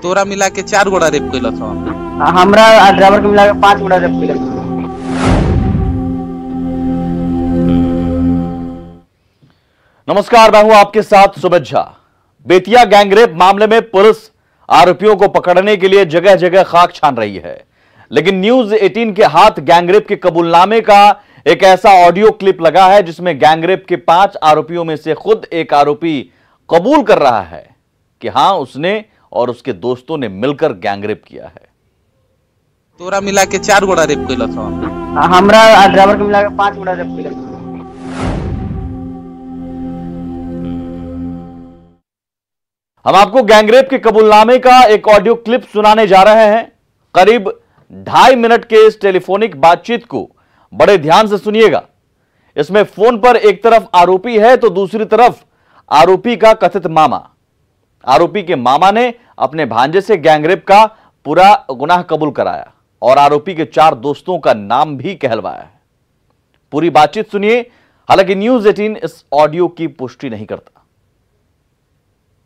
तोरा मिला के 4 गोड़ा रेप कैला सन। हमरा आ ड्राइवर के मिला के 5 गोड़ा रेप कैला। नमस्कार, मैं हूं आपके साथ सुमित झा। बेतिया गैंगरेप मामले में पुलिस आरोपियों को पकड़ने के लिए जगह जगह खाक छान रही है, लेकिन न्यूज 18 के हाथ गैंगरेप के कबूलनामे का एक ऐसा ऑडियो क्लिप लगा है जिसमें गैंगरेप के 5 आरोपियों में से खुद एक आरोपी कबूल कर रहा है कि हां, उसने और उसके दोस्तों ने मिलकर गैंगरेप किया है। तोरा मिला के 4 गोड़ा रेप कैला सन। हमरा आ ड्राइवर के मिला के 5 गोड़ा रेप कैला। हम आपको गैंगरेप के कबूलनामे का एक ऑडियो क्लिप सुनाने जा रहे हैं। करीब 2.5 मिनट के इस टेलीफोनिक बातचीत को बड़े ध्यान से सुनिएगा। इसमें फोन पर एक तरफ आरोपी है तो दूसरी तरफ आरोपी का कथित मामा। आरोपी के मामा ने अपने भांजे से गैंगरेप का पूरा गुनाह कबूल कराया और आरोपी के 4 दोस्तों का नाम भी कहलवाया है। पूरी बातचीत सुनिए। हालांकि न्यूज 18 इस ऑडियो की पुष्टि नहीं करता।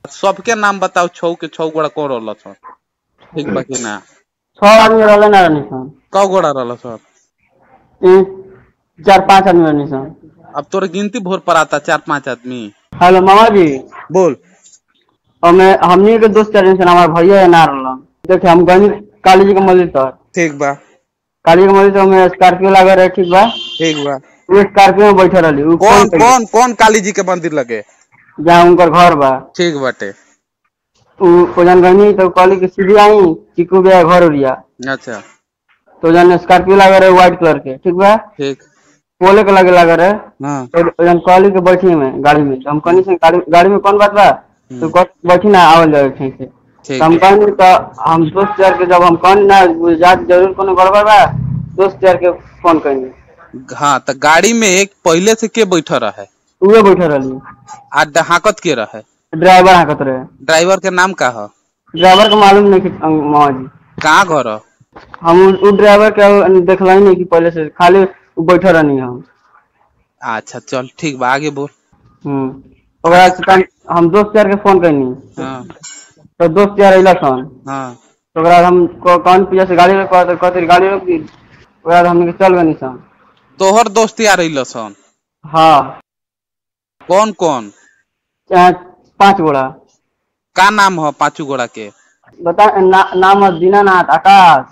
सबके नाम बताओ। 6 के 6 गोड़ा कौन रहल सन? ठीक बा कि ना? 6 आदमी रहले ना रहनी सन। क गोड़ा रहल सन? 4-5 आदमी रहनी सन। अब तोरे गिनती भोर पर आता 4-5 आदमी। हेलो मामा जी, बोल। हमनी के दोस्त रहनी सन, हमार भैया है ना रहलन। देखे हम गनी काली जी के मंदिर तर। ठीक बा। काली जी के मंदिर तो में स्कॉर्पियो लगा रहे। ठीक बा। ठीक बा। वो स्कॉर्पियो में बैठे रहली। कौन काली जी के मंदिर लगे? जहाँ उनकर घर बा। ठीक बाटे। उ जन गनी तो कहली कि सीधी आई चिकू बे घर उरिया। अच्छा। तो जन स्कॉर्पियो लगा रहे व्हाइट कलर के। ठीक बा। ठीक। पोले के लगा रहे। हां। तो जन कहली कि बैठी में गाड़ी में। तो हम कहनी से गाड़ी में कौन बात बा? तो बैठी ना आवल जाए ठीक से। तो हम कहनी तो हम दोस्त यार के जब हम कहनी ना जात जरूर कोनो गड़बड़ बा, दोस्त यार के फोन कहनी। हां, तो गाड़ी में एक पहले से के बैठा रहा है? उहे बैठा रहली। आ हाकत के रहा है? ड्राइवर हाकत रहे। ड्राइवर के नाम का है? ड्राइवर का मालूम नहीं मामा जी। कहाँ घर है? हम उ ड्राइवर के देखला ही नहीं कि पहले से, खाली बैठा रहनी हम। अच्छा चल ठीक बा, आगे बोल। ओकरा से हम दोस्त यार के फोन करनी। हां। तो दोस्त यार अइला सन। हां। तो ओकरा हम कौन पीछे से गाड़ी रोक कहते गाड़ी रोक दी। ओकरा हम चल गनी सन। तोहर दोस्त यार अइला सन? हां। कौन कौन? 5 गोड़ा। का नाम है 5 गोड़ा के? बता नाम है दीनानाथ आकाश।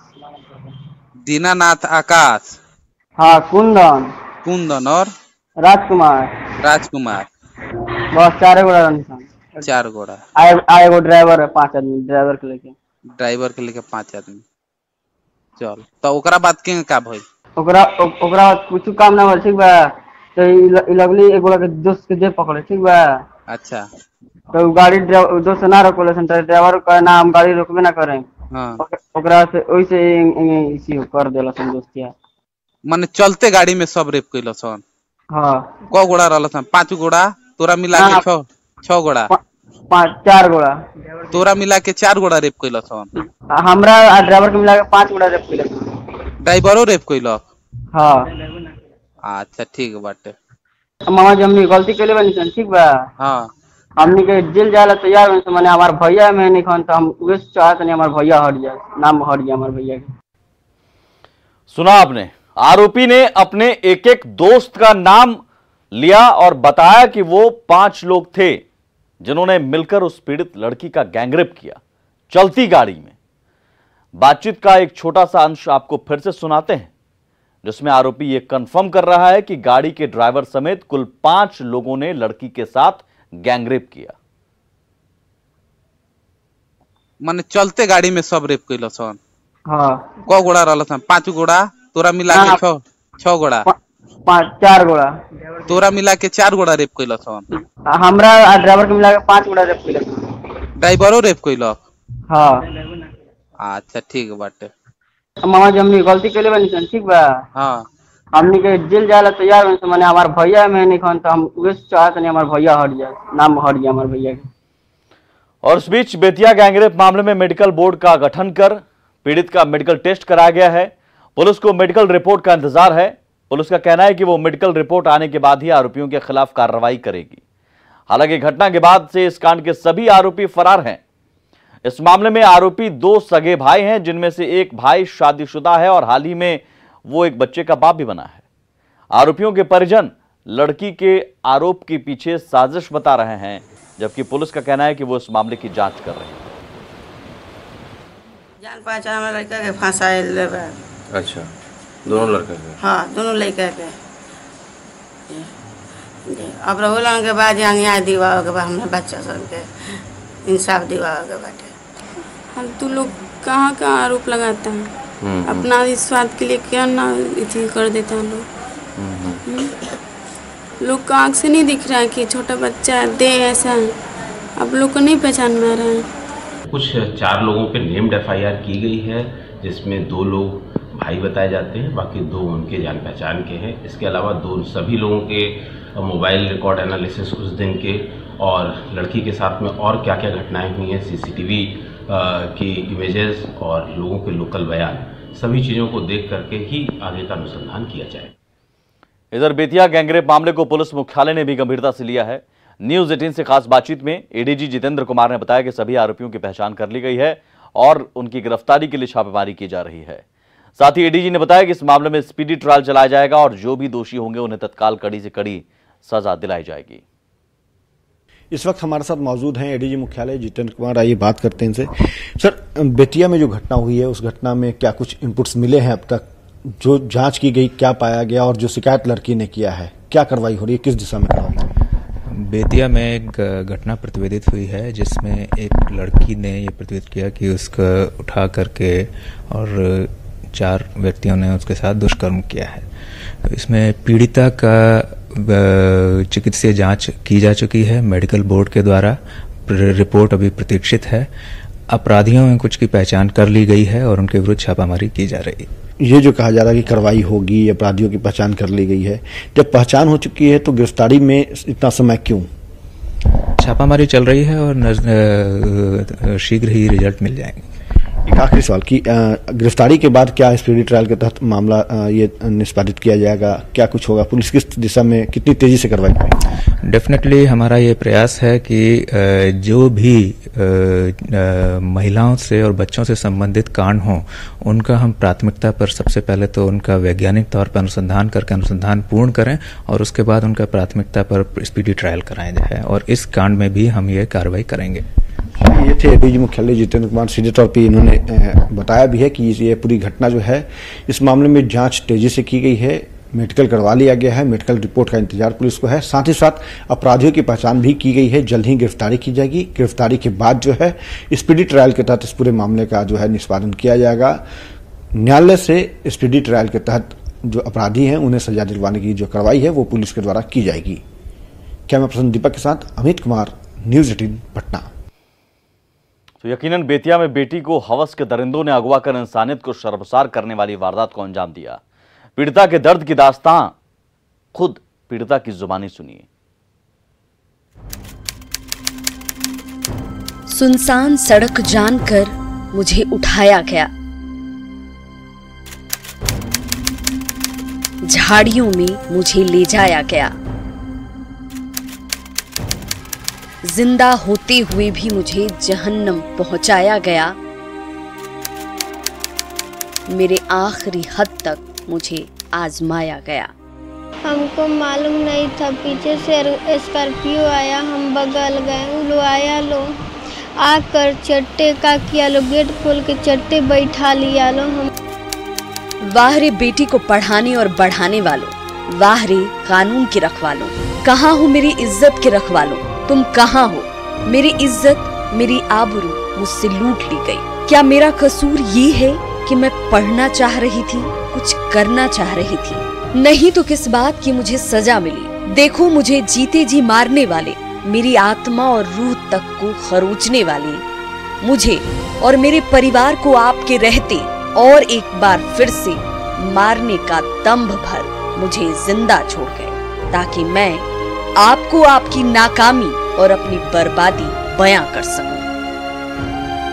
दीनानाथ आकाश। हाँ। कुंदन और राजकुमार। बस 4 गोड़ा रहनी सन। 4 गोड़ा। आए वो ड्राइवर है 5 आदमी। ड्राइवर के लेके 5 आदमी। चल तो ओकरा बात के का भई? ओकरा कुछ काम ना हो। ठीक बा। तो लगली एक गोड़ा के दोस्त के जे पकड़े। ठीक बा। अच्छा। तो गाड़ी दोस्त ना रोकले सन। ड्राइवर का नाम गाड़ी रोकबे ना करें। हां। ओकरा से ओइसे इसी कर देला सन दोस्तिया। माने चलते गाड़ी में सब रेप कइला सन? हां। क गोड़ा रहल सन? 5 गोड़ा। तोरा मिला के 6 गोड़ा। 4 गोड़ा। तोरा मिला के 4 गोड़ा रेप कइला सन। हमरा आ ड्राइवर के मिला के 5 गोड़ा रेप कइला। ड्राइवरो रेप कइला? हां। अच्छा ठीक बाटे। मामा जी हमनी गलती कैले बानी सन। ठीक बा। हां। हमनी के जेल जाए ला तैयार बानी सन। माने हमार भैया में नहीं खन तो हम उहे चाहत नहीं हमार भैया हट जाए, नाम हट जाए हमार भैया के। सुना आपने? आरोपी ने अपने एक दोस्त का नाम लिया और बताया कि वो 5 लोग थे जिन्होंने मिलकर उस पीड़ित लड़की का गैंगरेप किया, चलती गाड़ी में। बातचीत का एक छोटा सा अंश आपको फिर से सुनाते हैं, जिसमें आरोपी यह कंफर्म कर रहा है कि गाड़ी के ड्राइवर समेत कुल 5 लोगों ने लड़की के साथ गैंगरेप किया। माने चलते गाड़ी में सब रेप कइला सन? हां। क गोड़ा रहल सन? 5 गोड़ा। तोरा मिला के 6 गोड़ा। 4 गोड़ा। तोरा मिला के 4 गोड़ा रेप कइला सन? हमरा आ ड्राइवर के मिला के 5 गोड़ा रेप कइला। ड्राइवरो रेप कइला? हां। अच्छा ठीक बाटे। मामा जी हमनी गलती कैले बानी सन। ठीक बा। हां। हमनी के जेल जाए ला तैयार बानी सन। माने हमार भैया में नहीं खन तो हम उहे चाहत नहीं हमार भैया हट जाए, नाम हट जाए हमार भैया के। और इस बीच बेतिया गैंगरेप मामले में मेडिकल बोर्ड का गठन कर पीड़ित का मेडिकल टेस्ट कराया गया है। पुलिस को मेडिकल रिपोर्ट का इंतजार है। पुलिस का कहना है कि वो मेडिकल रिपोर्ट आने के बाद ही आरोपियों के खिलाफ कार्रवाई करेगी। हालांकि घटना के बाद से इस कांड के सभी आरोपी फरार हैं। इस मामले में आरोपी 2 सगे भाई हैं, जिनमें से एक भाई शादीशुदा है और हाल ही में वो एक बच्चे का बाप भी बना है। आरोपियों के परिजन लड़की के आरोप के पीछे साजिश बता रहे हैं, जबकि पुलिस का कहना है कि वो इस मामले की जांच कर रहे हैं। जान पहचान वाला लड़का के फंसाए लेबे। अच्छा, दोनों लड़के के? हाँ, दोनों लड़का के। अब रहुलन के बाद यहाँ न्याय दिवाओ के बाद हमने बच्चा सब के इंसाफ दिवाओ के बाटे। हम तू लोग कहाँ आरोप लगाता है, अपना स्वार्थ के लिए क्या ना इतनी कर देता है लोग का आँख से नहीं दिख रहा है कि छोटा बच्चा है, दे ऐसा है, आप लोग को नहीं पहचान में आ रहा है। कुछ 4 लोगों पे नेम्ड FIR की गई है, जिसमें 2 लोग भाई बताए जाते हैं, बाकी 2 उनके जान पहचान के हैं। इसके अलावा सभी लोगों के मोबाइल रिकॉर्ड एनालिसिस उस दिन के और लड़की के साथ में और क्या क्या घटनाएं हुई हैं, CCTV की इमेजेस और लोगों के लोकल बयान, सभी चीज़ों को देख करके ही आगे का अनुसंधान किया जाए। इधर बेतिया गैंगरेप मामले को पुलिस मुख्यालय ने भी गंभीरता से लिया है। न्यूज 18 से खास बातचीत में ADG जितेंद्र कुमार ने बताया कि सभी आरोपियों की पहचान कर ली गई है और उनकी गिरफ्तारी के लिए छापेमारी की जा रही है। साथ ही ADG ने बताया कि इस मामले में स्पीडी ट्रायल चलाया जाएगा और जो भी दोषी होंगे उन्हें तत्काल कड़ी से कड़ी सजा दिलाई जाएगी। इस वक्त हमारे साथ मौजूद हैं ADG मुख्यालय जितेंद्र कुमार। आइए बात करते हैं इनसे। सर, बेतिया में जो घटना हुई है उस घटना में क्या कुछ इनपुट्स मिले हैं अब तक? जो जांच की गई क्या पाया गया और जो शिकायत लड़की ने किया है क्या कार्रवाई हो रही है, किस दिशा में कार्रवाई? बेतिया में एक घटना प्रतिवेदित हुई है जिसमें एक लड़की ने ये प्रतिवेदित किया कि उसको उठा करके और 4 व्यक्तियों ने उसके साथ दुष्कर्म किया है। इसमें पीड़िता का चिकित्सीय जांच की जा चुकी है मेडिकल बोर्ड के द्वारा, रिपोर्ट अभी प्रतीक्षित है। अपराधियों में कुछ की पहचान कर ली गई है और उनके विरुद्ध छापामारी की जा रही है। ये जो कहा जा रहा है कि कार्रवाई होगी, अपराधियों की पहचान कर ली गई है, जब पहचान हो चुकी है तो गिरफ्तारी में इतना समय क्यों? छापामारी चल रही है और शीघ्र ही रिजल्ट मिल जाएंगे। एक आखिरी सवाल की गिरफ्तारी के बाद क्या स्पीडी ट्रायल के तहत मामला ये निष्पादित किया जाएगा, क्या कुछ होगा? पुलिस किस दिशा में कितनी तेजी से कार्रवाई करेगी? डेफिनेटली हमारा ये प्रयास है कि जो भी महिलाओं से और बच्चों से संबंधित कांड हों उनका हम प्राथमिकता पर सबसे पहले तो उनका वैज्ञानिक तौर पर अनुसंधान करके अनुसंधान पूर्ण करें और उसके बाद उनका प्राथमिकता पर स्पीडी ट्रायल कराया जाए और इस कांड में भी हम ये कार्रवाई करेंगे। ये थे ADG मुख्यालय जितेंद्र कुमार। सीधे तौर पे इन्होंने बताया भी है कि ये पूरी घटना जो है इस मामले में जांच तेजी से की गई है, मेडिकल करवा लिया गया है, मेडिकल रिपोर्ट का इंतजार पुलिस को है, साथ ही साथ अपराधियों की पहचान भी की गई है, जल्द ही गिरफ्तारी की जाएगी। गिरफ्तारी के बाद जो है स्पीडी ट्रायल के तहत इस पूरे मामले का जो है निष्पादन किया जाएगा। न्यायालय से स्पीडी ट्रायल के तहत जो अपराधी हैं उन्हें सजा दिलवाने की जो कार्रवाई है वो पुलिस के द्वारा की जाएगी। कैमरा पर्सन दीपक के साथ अमित कुमार, न्यूज 18 पटना। तो यकीनन बेतिया में बेटी को हवस के दरिंदों ने अगवा कर इंसानियत को शर्मसार करने वाली वारदात को अंजाम दिया। पीड़िता के दर्द की दास्तां खुद पीड़िता की जुबानी सुनिए। सुनसान सड़क जानकर मुझे उठाया गया, झाड़ियों में मुझे ले जाया गया, जिंदा होते हुए भी मुझे जहन्नम पहुंचाया गया, मेरे आखिरी हद तक मुझे आजमाया गया। हमको मालूम नहीं था, पीछे से स्कॉर्पियो आया, हम बगल गए, लो आया लो आकर चट्टे का किया लो, गेट खोल के चट्टे बैठा लिया लो। हम वाह रे बेटी को पढ़ाने और बढ़ाने वालों, वाह रे कानून के रखवालों, कहाँ हो मेरी इज्जत के रखवालों, तुम कहाँ हो? मेरी इज्जत मेरी आबरू मुझसे लूट ली गई। क्या मेरा कसूर ये है कि मैं पढ़ना चाह रही थी, कुछ करना चाह रही थी? नहीं तो किस बात की मुझे सजा मिली? देखो मुझे जीते जी मारने वाले, मेरी आत्मा और रूह तक को खरोचने वाले, मुझे और मेरे परिवार को आपके रहते और एक बार फिर से मारने का दंभ भर मुझे जिंदा छोड़ गए, ताकि मैं आपको आपकी नाकामी और अपनी बर्बादी बयां कर सकूं।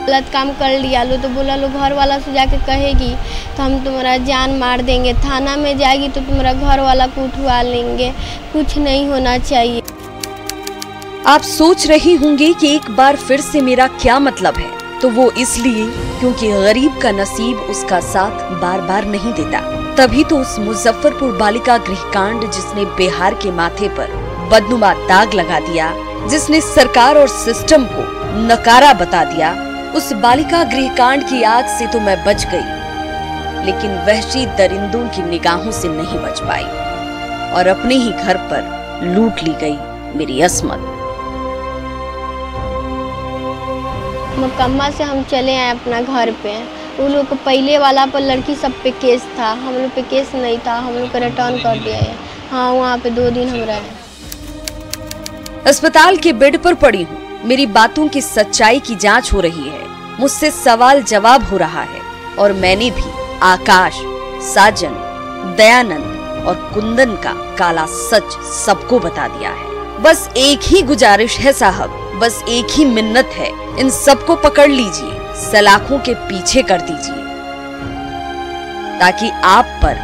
गलत काम कर लिया लो तो बोला लो घर वाला से जाके कहेगी तो हम तुम्हारा जान मार देंगे, थाना में जाएगी तो तुम्हारा घर वाला को उठवा लेंगे। कुछ नहीं होना चाहिए। आप सोच रही होंगे कि एक बार फिर से मेरा क्या मतलब है। तो वो इसलिए क्योंकि गरीब का नसीब उसका साथ बार बार नहीं देता। तभी तो उस मुजफ्फरपुर बालिका गृह कांड, जिसने बिहार के माथे पर बदनुमा दाग लगा दिया, जिसने सरकार और सिस्टम को नकारा बता दिया, उस बालिका गृह कांड की आग से तो मैं बच गई, लेकिन वहशी दरिंदों की निगाहों से नहीं बच पाई और अपने ही घर पर लूट ली गई मेरी अस्मत। मुकम्मा से हम चले आए अपना घर पे। उन लोग को पहले वाला पर लड़की सब पे केस था, हम लोग पे केस नहीं था, हम लोग को रिटर्न कर दिया है। हाँ, वहाँ पे 2 दिन हम रहे। अस्पताल के बेड पर पड़ी हूँ, मेरी बातों की सच्चाई की जांच हो रही है, मुझसे सवाल जवाब हो रहा है और मैंने भी आकाश, साजन, दयानंद और कुंदन का काला सच सबको बता दिया है। बस एक ही गुजारिश है साहब, बस एक ही मिन्नत है, इन सबको पकड़ लीजिए, सलाखों के पीछे कर दीजिए, ताकि आप पर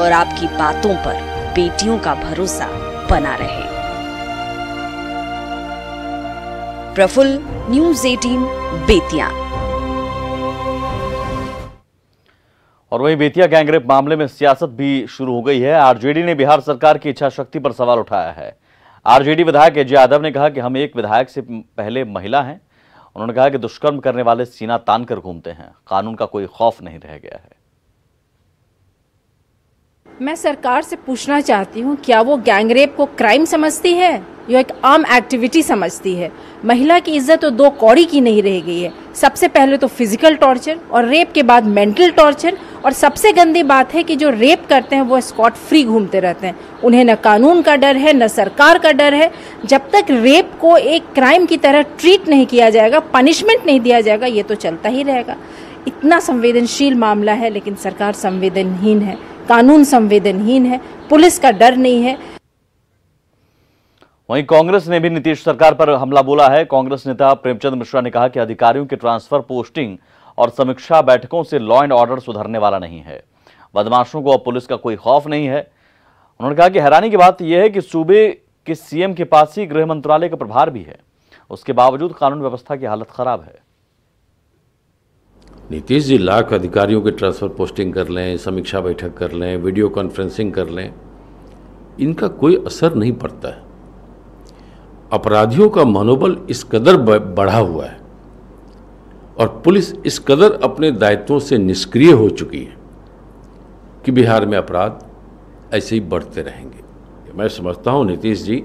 और आपकी बातों पर बेटियों का भरोसा बना रहे। प्रफुल्ल, न्यूज़ 18 बेतिया। और वहीं बेतिया गैंगरेप मामले में सियासत भी शुरू हो गई है। आरजेडी ने बिहार सरकार की इच्छा शक्ति पर सवाल उठाया है। आरजेडी विधायक अजय यादव ने कहा कि हम एक विधायक से पहले महिला हैं। उन्होंने कहा कि दुष्कर्म करने वाले सीना तान कर घूमते हैं, कानून का कोई खौफ नहीं रह गया है। मैं सरकार से पूछना चाहती हूँ, क्या वो गैंगरेप को क्राइम समझती है या एक आम एक्टिविटी समझती है? महिला की इज्जत तो 2 कौड़ी की नहीं रह गई है। सबसे पहले तो फिजिकल टॉर्चर और रेप के बाद मेंटल टॉर्चर, और सबसे गंदी बात है कि जो रेप करते हैं वो स्कॉट फ्री घूमते रहते हैं। उन्हें न कानून का डर है, न सरकार का डर है। जब तक रेप को एक क्राइम की तरह ट्रीट नहीं किया जाएगा, पनिशमेंट नहीं दिया जाएगा, ये तो चलता ही रहेगा। इतना संवेदनशील मामला है, लेकिन सरकार संवेदनहीन है, कानून संवेदनहीन है, पुलिस का डर नहीं है। वहीं कांग्रेस ने भी नीतीश सरकार पर हमला बोला है। कांग्रेस नेता प्रेमचंद मिश्रा ने कहा कि अधिकारियों के ट्रांसफर, पोस्टिंग और समीक्षा बैठकों से लॉ एंड ऑर्डर सुधरने वाला नहीं है। बदमाशों को अब पुलिस का कोई खौफ नहीं है। उन्होंने कहा कि हैरानी की बात यह है कि सूबे के सीएम के पास ही गृह मंत्रालय का प्रभार भी है, उसके बावजूद कानून व्यवस्था की हालत खराब है। नीतीश जी लाख अधिकारियों के ट्रांसफर, पोस्टिंग कर लें, समीक्षा बैठक कर लें, वीडियो कॉन्फ्रेंसिंग कर लें, इनका कोई असर नहीं पड़ता है। अपराधियों का मनोबल इस कदर बढ़ा हुआ है और पुलिस इस कदर अपने दायित्वों से निष्क्रिय हो चुकी है कि बिहार में अपराध ऐसे ही बढ़ते रहेंगे। मैं समझता हूं नीतीश जी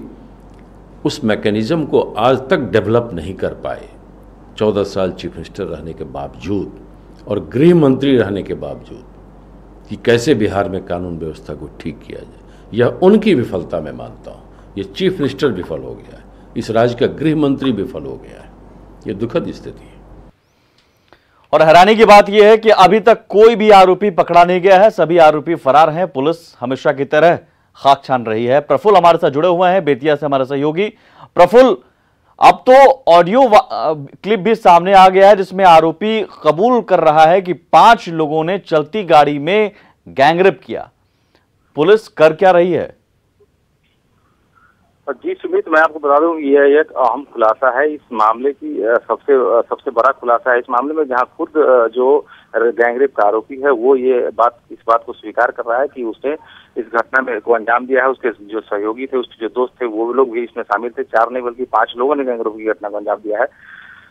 उस मैकेनिज्म को आज तक डेवलप नहीं कर पाए। 14 साल चीफ मिनिस्टर रहने के बावजूद और गृह मंत्री रहने के बावजूद कि कैसे बिहार में कानून व्यवस्था को ठीक किया जाए, यह उनकी विफलता मैं मानता हूँ। ये चीफ मिनिस्टर विफल हो गया है, इस राज्य का गृह मंत्री विफल हो गया है। ये दुखद स्थिति है। और हैरानी की बात यह है कि अभी तक कोई भी आरोपी पकड़ा नहीं गया है, सभी आरोपी फरार हैं। पुलिस हमेशा की तरह खाक छान रही है। प्रफुल्ल हमारे साथ जुड़े हुए हैं, बेतिया से हमारे सहयोगी। प्रफुल्ल, अब तो ऑडियो क्लिप भी सामने आ गया है जिसमें आरोपी कबूल कर रहा है कि 5 लोगों ने चलती गाड़ी में गैंगरेप किया। पुलिस कर क्या रही है? जी सुमित, मैं आपको बता दूं, यह एक अहम खुलासा है इस मामले की। सबसे बड़ा खुलासा है इस मामले में, जहां खुद जो गैंगरेप का आरोपी है वो इस बात को स्वीकार कर रहा है कि उसने इस घटना में को अंजाम दिया है। उसके जो सहयोगी थे, उसके जो दोस्त थे, वो लोग भी इसमें शामिल थे। 4 नहीं बल्कि 5 लोगों ने गैंगरेप की घटना को अंजाम दिया है।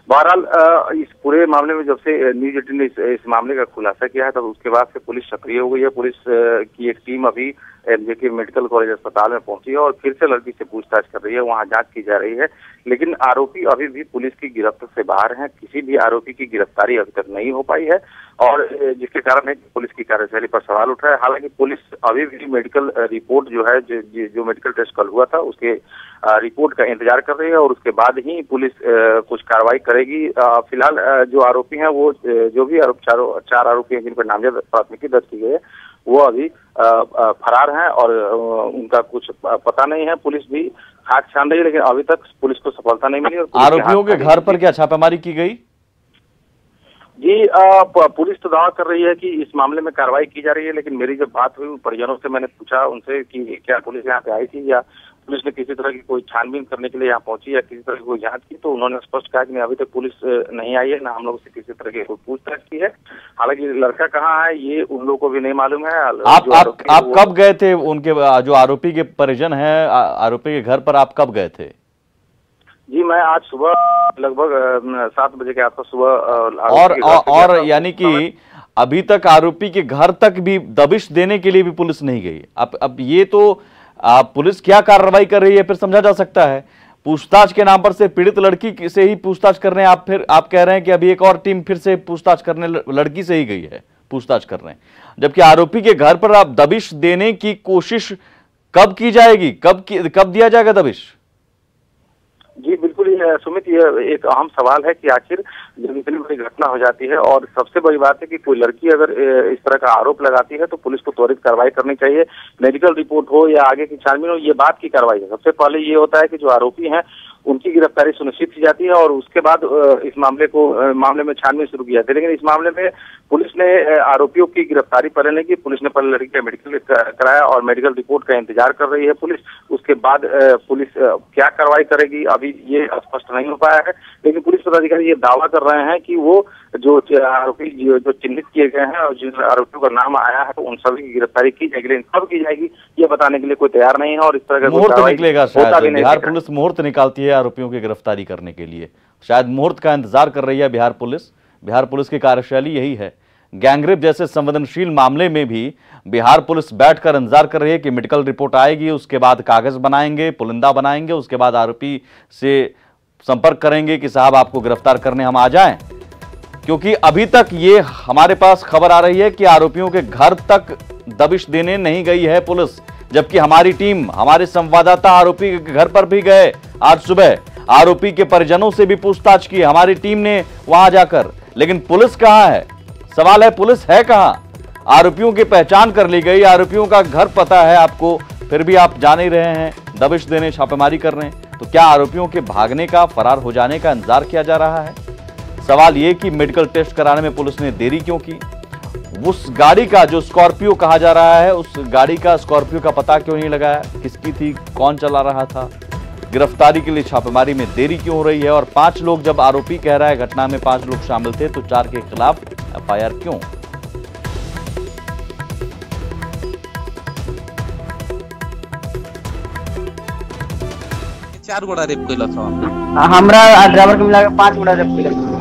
बहरहाल इस पूरे मामले में जब से न्यूज़ 18 ने इस मामले का खुलासा किया है, तब उसके बाद से पुलिस सक्रिय हो गई है। पुलिस की एक टीम अभी एमजेके मेडिकल कॉलेज अस्पताल में पहुंची है और फिर से लड़की से पूछताछ कर रही है, वहां जांच की जा रही है। लेकिन आरोपी अभी भी पुलिस की गिरफ्त से बाहर हैं। किसी भी आरोपी की गिरफ्तारी अभी तक नहीं हो पाई है और जिसके कारण है पुलिस की कार्यशैली पर सवाल उठ रहा है। हालांकि पुलिस अभी भी मेडिकल रिपोर्ट जो है, जो मेडिकल टेस्ट कल हुआ था, उसके रिपोर्ट का इंतजार कर रही है और उसके बाद ही पुलिस कुछ कार्रवाई करेगी। फिलहाल जो आरोपी हैं, वो जो भी 4 आरोपी हैं जिन पर नामजद प्राथमिकी दर्ज की गई है, वो अभी फरार हैं और उनका कुछ पता नहीं है। पुलिस भी खाक छान रही है, लेकिन अभी तक पुलिस को सफलता नहीं मिली। आरोपियों के घर पर क्या छापेमारी की गई? जी, पुलिस तो दावा कर रही है कि इस मामले में कार्रवाई की जा रही है, लेकिन मेरी जब बात हुई परिजनों से, मैंने पूछा उनसे कि क्या पुलिस यहाँ पे आई थी या पुलिस ने किसी तरह की कोई छानबीन करने के लिए यहाँ पहुंची या किसी तरह की कोई जांच की, तो उन्होंने स्पष्ट कहा कि अभी तक पुलिस नहीं आई है, ना हम लोग से किसी तरह की कोई पूछताछ की है। हालांकि लड़का कहाँ है ये उन लोगों को भी नहीं मालूम है। आप कब गए थे उनके, जो आरोपी के परिजन है, आरोपी के घर पर आप कब गए थे? जी मैं आज सुबह लगभग 7 बजे के आसपास सुबह और यानी कि अभी तक आरोपी के घर तक भी दबिश देने के लिए भी पुलिस नहीं गई। अब ये तो पुलिस क्या कार्रवाई कर रही है फिर समझा जा सकता है। पूछताछ के नाम पर से पीड़ित लड़की से ही पूछताछ कर रहे हैं आप कह रहे हैं कि अभी एक और टीम फिर से पूछताछ करने लड़की से ही गई है, पूछताछ कर रहे हैं, जबकि आरोपी के घर पर आप दबिश देने की कोशिश कब की जाएगी, कब दिया जाएगा दबिश? जी बिल्कुल सुमित, ये एक अहम सवाल है कि आखिर जब इतनी बड़ी घटना हो जाती है और सबसे बड़ी बात है कि कोई लड़की अगर इस तरह का आरोप लगाती है तो पुलिस को त्वरित कार्रवाई करनी चाहिए। मेडिकल रिपोर्ट हो या आगे की छानबीन हो, ये बात की कार्रवाई है। सबसे पहले ये होता है कि जो आरोपी हैं उनकी गिरफ्तारी सुनिश्चित की जाती है और उसके बाद इस मामले में छानबीन शुरू की जाती है। लेकिन इस मामले में पुलिस ने आरोपियों की गिरफ्तारी पहले नहीं की। पुलिस ने पहले लड़की का मेडिकल कराया और मेडिकल रिपोर्ट का इंतजार कर रही है पुलिस। उसके बाद पुलिस क्या कार्रवाई करेगी अभी ये स्पष्ट नहीं हो पाया है। लेकिन पुलिस पदाधिकारी ये दावा कर रहे हैं कि वो जो आरोपी जो चिन्हित किए गए हैं और जिन आरोपियों का नाम आया है तो उन सभी की गिरफ्तारी की जाएगी। लेकिन कब की जाएगी ये बताने के लिए कोई तैयार नहीं है और इस तरह का मुहूर्त निकलेगा शायद। बिहार पुलिस मुहूर्त निकालती है आरोपियों की गिरफ्तारी करने के लिए, शायद मुहूर्त का इंतजार कर रही है बिहार पुलिस की कार्यशैली यही है। गैंगरेप जैसे संवेदनशील मामले में भी बिहार पुलिस बैठकर इंतजार कर रही है कि मेडिकल रिपोर्ट आएगी, उसके बाद कागज बनाएंगे, पुलिंदा बनाएंगे, उसके बाद आरोपी से संपर्क करेंगे कि साहब आपको गिरफ्तार करने हम आ जाएं। क्योंकि अभी तक ये हमारे पास खबर आ रही है कि आरोपियों के घर तक दबिश देने नहीं गई है पुलिस, जबकि हमारी टीम, हमारे संवाददाता आरोपी के घर पर भी गए आज सुबह, आरोपी के परिजनों से भी पूछताछ की हमारी टीम ने वहां जाकर। लेकिन पुलिस कहां है? सवाल है पुलिस है कहां? आरोपियों की पहचान कर ली गई, आरोपियों का घर पता है आपको, फिर भी आप जान ही रहे हैं दबिश देने, छापेमारी कर रहे हैं। तो क्या आरोपियों के भागने का, फरार हो जाने का इंतजार किया जा रहा है? सवाल यह कि मेडिकल टेस्ट कराने में पुलिस ने देरी क्यों की? उस गाड़ी का जो स्कॉर्पियो कहा जा रहा है, उस गाड़ी का, स्कॉर्पियो का पता क्यों नहीं लगाया? किसकी थी, कौन चला रहा था? गिरफ्तारी के लिए छापेमारी में देरी क्यों हो रही है? और 5 लोग, जब आरोपी कह रहा है घटना में 5 लोग शामिल थे, तो 4 के खिलाफ एफआईआर क्यों? चार गोड़ा रेप कैला था हमरा ड्राइवर के मिला के 5 गोड़ा रेप कैला।